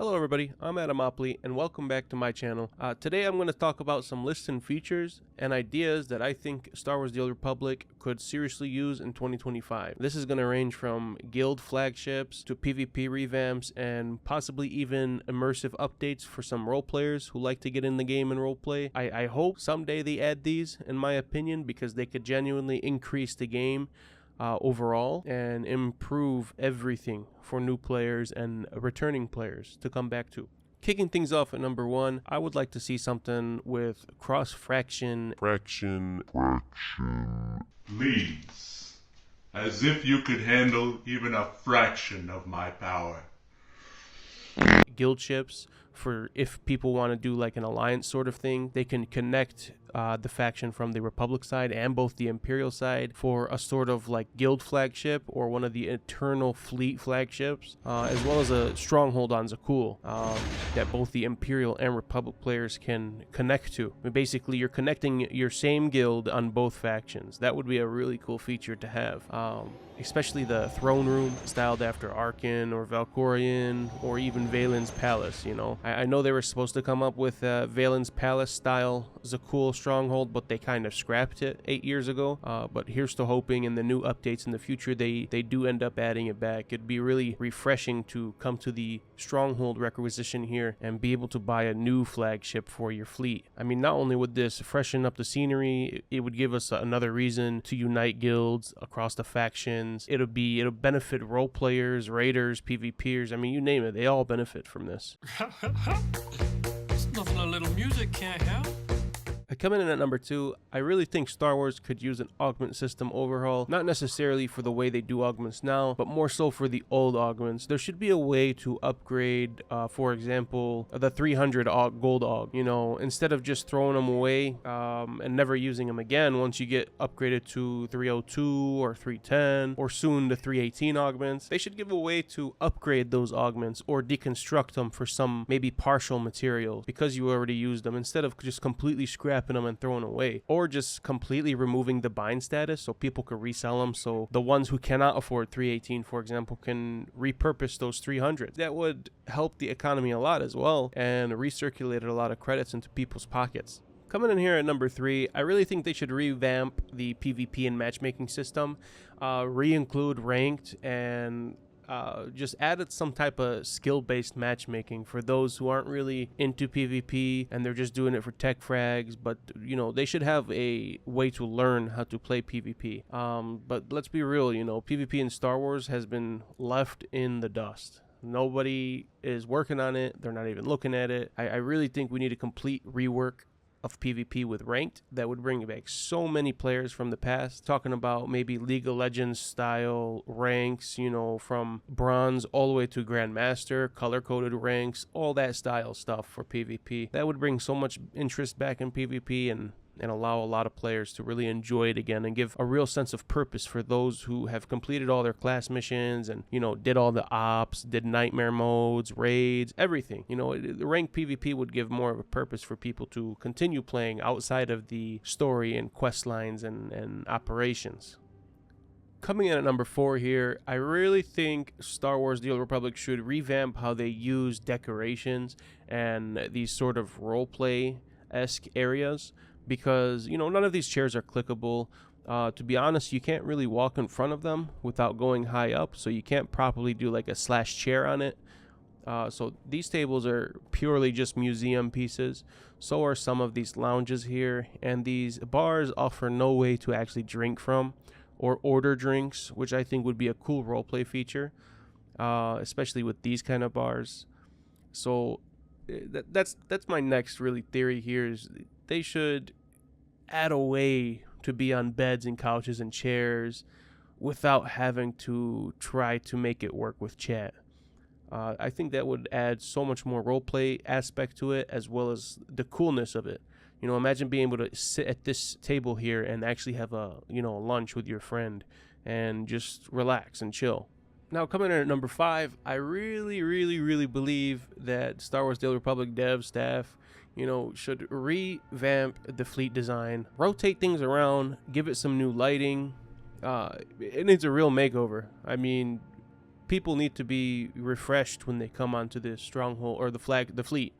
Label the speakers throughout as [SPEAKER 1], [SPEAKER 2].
[SPEAKER 1] Hello everybody, I'm Adamopoly and welcome back to my channel. Today I'm going to talk about some lists and features and ideas that I think Star Wars The Old Republic could seriously use in 2025. This is going to range from guild flagships to PvP revamps and possibly even immersive updates for some role players who like to get in the game and roleplay. I hope someday they add these, in my opinion, because they could genuinely increase the game overall and improve everything for new players and returning players to come back to. Kicking things off at number 1, I would like to see something with cross-faction.
[SPEAKER 2] Please, as if you could handle even a fraction of my power.
[SPEAKER 1] Guild ships for if people want to do like an alliance sort of thing. They can connect the faction from the Republic side and both the Imperial side for a sort of like guild flagship or one of the Eternal Fleet flagships, as well as a stronghold on Zakul that both the Imperial and Republic players can connect to. I mean, basically, you're connecting your same guild on both factions. That would be a really cool feature to have. Especially the throne room styled after Arkin or Valkorion or even Valen's Palace, you know. I know they were supposed to come up with Valen's Palace style Zakul stronghold, but they kind of scrapped it 8 years ago. But here's to hoping in the new updates in the future they do end up adding it back. It'd be really refreshing to come to the stronghold requisition here and be able to buy a new flagship for your fleet. I mean, not only would this freshen up the scenery, it would give us another reason to unite guilds across the factions. It'll benefit role players, raiders, PvPers. I mean, you name it, they all benefit from this.
[SPEAKER 3] There's nothing a little music can't help.
[SPEAKER 1] Coming in at number 2, I really think Star Wars could use an augment system overhaul, not necessarily for the way they do augments now, but more so for the old augments. There should be a way to upgrade, for example, the 300 gold aug, you know, instead of just throwing them away and never using them again once you get upgraded to 302 or 310 or soon the 318 augments. They should give a way to upgrade those augments or deconstruct them for some maybe partial materials because you already used them, instead of just completely scrapping them and throwing away, or just completely removing the bind status so people could resell them, so the ones who cannot afford 318, for example, can repurpose those 300. That would help the economy a lot as well and recirculate a lot of credits into people's pockets. Coming in here at number 3, I really think they should revamp the PvP and matchmaking system, re-include ranked, and just added some type of skill-based matchmaking for those who aren't really into PvP and they're just doing it for tech frags. But you know, they should have a way to learn how to play PvP. But let's be real, you know, PvP in Star Wars has been left in the dust. Nobody is working on it. They're not even looking at it. I really think we need a complete rework of PvP with ranked that would bring back so many players from the past. Talking about maybe League of Legends style ranks, you know, from bronze all the way to Grandmaster, color-coded ranks, all that style stuff for PvP. That would bring so much interest back in PvP and allow a lot of players to really enjoy it again and give a real sense of purpose for those who have completed all their class missions and, you know, did all the ops, did nightmare modes, raids, everything. You know, the ranked PvP would give more of a purpose for people to continue playing outside of the story and quest lines and operations. Coming in at number 4 here, I really think Star Wars The Old Republic should revamp how they use decorations and these sort of roleplay-esque areas, because, you know, none of these chairs are clickable. To be honest, you can't really walk in front of them without going high up, so you can't properly do like a slash chair on it. So these tables are purely just museum pieces. So are some of these lounges here, and these bars offer no way to actually drink from or order drinks, which I think would be a cool roleplay feature, especially with these kind of bars. So that's my next really theory here, is they should add a way to be on beds and couches and chairs without having to try to make it work with chat. I think that would add so much more roleplay aspect to it, as well as the coolness of it. You know, imagine being able to sit at this table here and actually have a lunch with your friend and just relax and chill. Now, coming in at number 5, I really believe that Star Wars The Old Republic dev staff, you know, should revamp the fleet design, rotate things around, give it some new lighting. It needs a real makeover. I mean, people need to be refreshed when they come onto the stronghold or the fleet.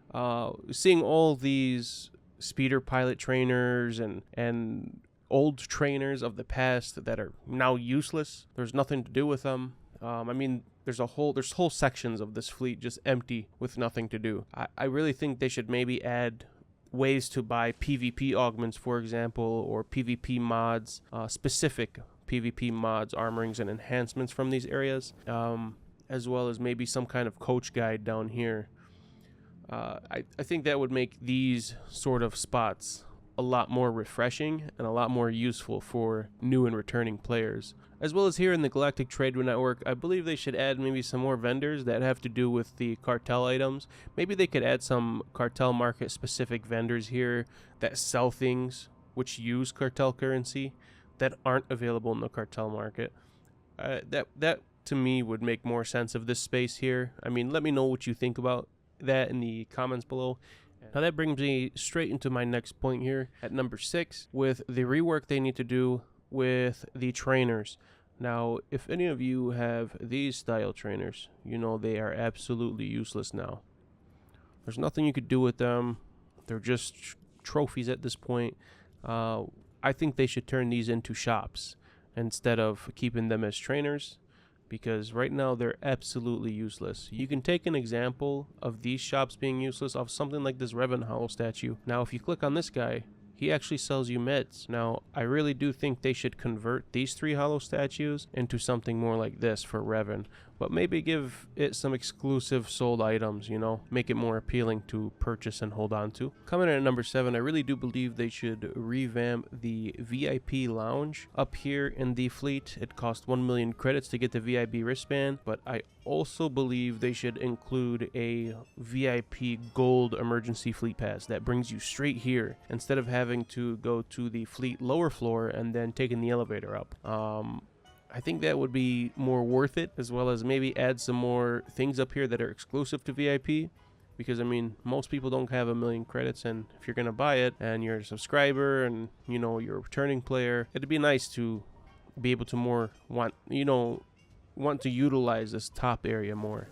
[SPEAKER 1] Seeing all these speeder pilot trainers and old trainers of the past that are now useless. There's nothing to do with them. I mean, there's whole sections of this fleet just empty with nothing to do. I really think they should maybe add ways to buy PvP augments, for example, or PvP mods, specific PvP mods, armorings, and enhancements from these areas, as well as maybe some kind of coach guide down here. I think that would make these sort of spots a lot more refreshing and a lot more useful for new and returning players. As well as here in the Galactic Trade Network, I believe they should add maybe some more vendors that have to do with the cartel items. Maybe they could add some cartel market specific vendors here that sell things which use cartel currency that aren't available in the cartel market. That to me would make more sense of this space here. I mean, let me know what you think about that in the comments below. Now that brings me straight into my next point here at number 6 with the rework they need to do with the trainers. Now, if any of you have these style trainers, you know they are absolutely useless now. There's nothing you could do with them. They're just trophies at this point. I think they should turn these into shops instead of keeping them as trainers, because right now they're absolutely useless. You can take an example of these shops being useless off something like this Revan Hollow statue. Now, if you click on this guy, he actually sells you meds. Now, I really do think they should convert these 3 hollow statues into something more like this for Revan, but maybe give it some exclusive sold items, you know, make it more appealing to purchase and hold on to. Coming in at number 7, I really do believe they should revamp the VIP lounge up here in the fleet. It cost 1 million credits to get the VIP wristband, but I also believe they should include a VIP gold emergency fleet pass that brings you straight here instead of having to go to the fleet lower floor and then taking the elevator up. I think that would be more worth it, as well as maybe add some more things up here that are exclusive to VIP, because I mean, most people don't have 1 million credits, and if you're gonna buy it and you're a subscriber and you know you're a returning player, it'd be nice to be able to want to utilize this top area more.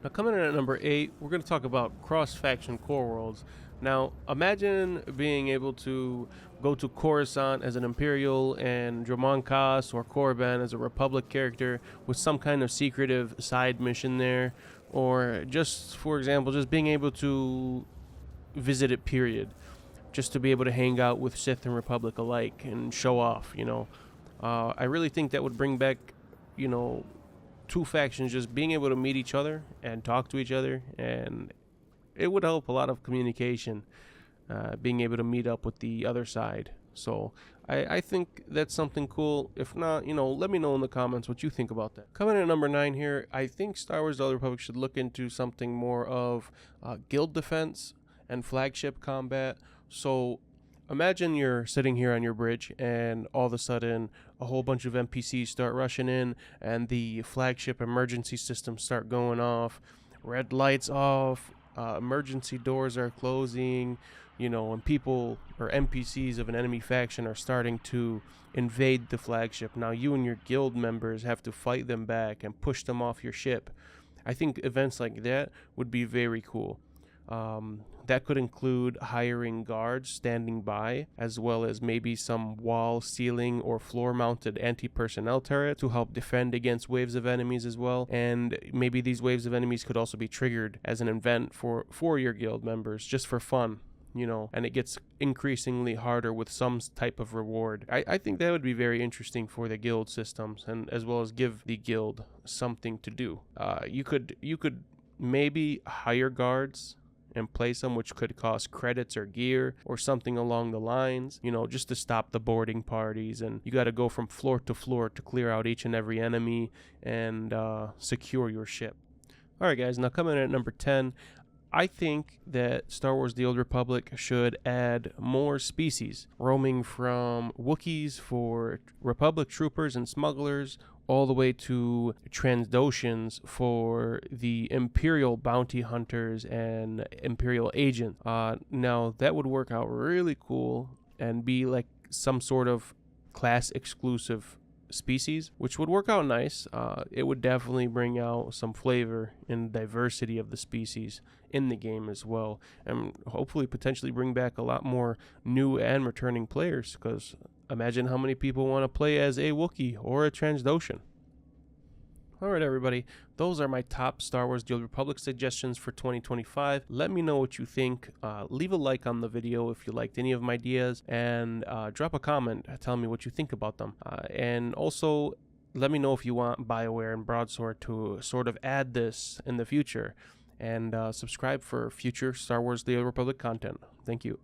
[SPEAKER 1] Now, coming in at number 8, we're going to talk about cross-faction core worlds. Now, imagine being able to go to Coruscant as an Imperial and Dramon Kas or Korriban as a Republic character with some kind of secretive side mission there, or just, for example, just being able to visit it, period. Just to be able to hang out with Sith and Republic alike and show off, you know. I really think that would bring back, you know, 2 factions just being able to meet each other and talk to each other, and it would help a lot of communication, being able to meet up with the other side. So I think that's something cool. If not, you know, let me know in the comments what you think about that. Coming in at number 9 here, I think Star Wars: The Old Republic should look into something more of guild defense and flagship combat. So imagine you're sitting here on your bridge and all of a sudden a whole bunch of NPCs start rushing in and the flagship emergency systems start going off. Red lights off, emergency doors are closing, you know, and people or NPCs of an enemy faction are starting to invade the flagship. Now you and your guild members have to fight them back and push them off your ship. I think events like that would be very cool. That could include hiring guards standing by, as well as maybe some wall, ceiling, or floor-mounted anti-personnel turret to help defend against waves of enemies as well. And maybe these waves of enemies could also be triggered as an event for your guild members, just for fun, you know, and it gets increasingly harder with some type of reward. I think that would be very interesting for the guild systems, and as well as give the guild something to do. You could maybe hire guards and place them, which could cost credits or gear or something along the lines, you know, just to stop the boarding parties. And you got to go from floor to floor to clear out each and every enemy and secure your ship. All right, guys, now coming in at number 10, I think that Star Wars: The Old Republic should add more species, roaming from Wookiees for Republic troopers and smugglers, all the way to Transdoshans for the Imperial bounty hunters and Imperial agents. Now, that would work out really cool and be like some sort of class exclusive species, which would work out nice. It would definitely bring out some flavor and diversity of the species in the game as well, and hopefully potentially bring back a lot more new and returning players, because imagine how many people want to play as a Wookiee or a Trandoshan. Alright everybody, those are my top Star Wars The Old Republic suggestions for 2025. Let me know what you think. Leave a like on the video if you liked any of my ideas, and drop a comment telling me what you think about them. And also, let me know if you want BioWare and Broadsword to sort of add this in the future. And subscribe for future Star Wars The Old Republic content. Thank you.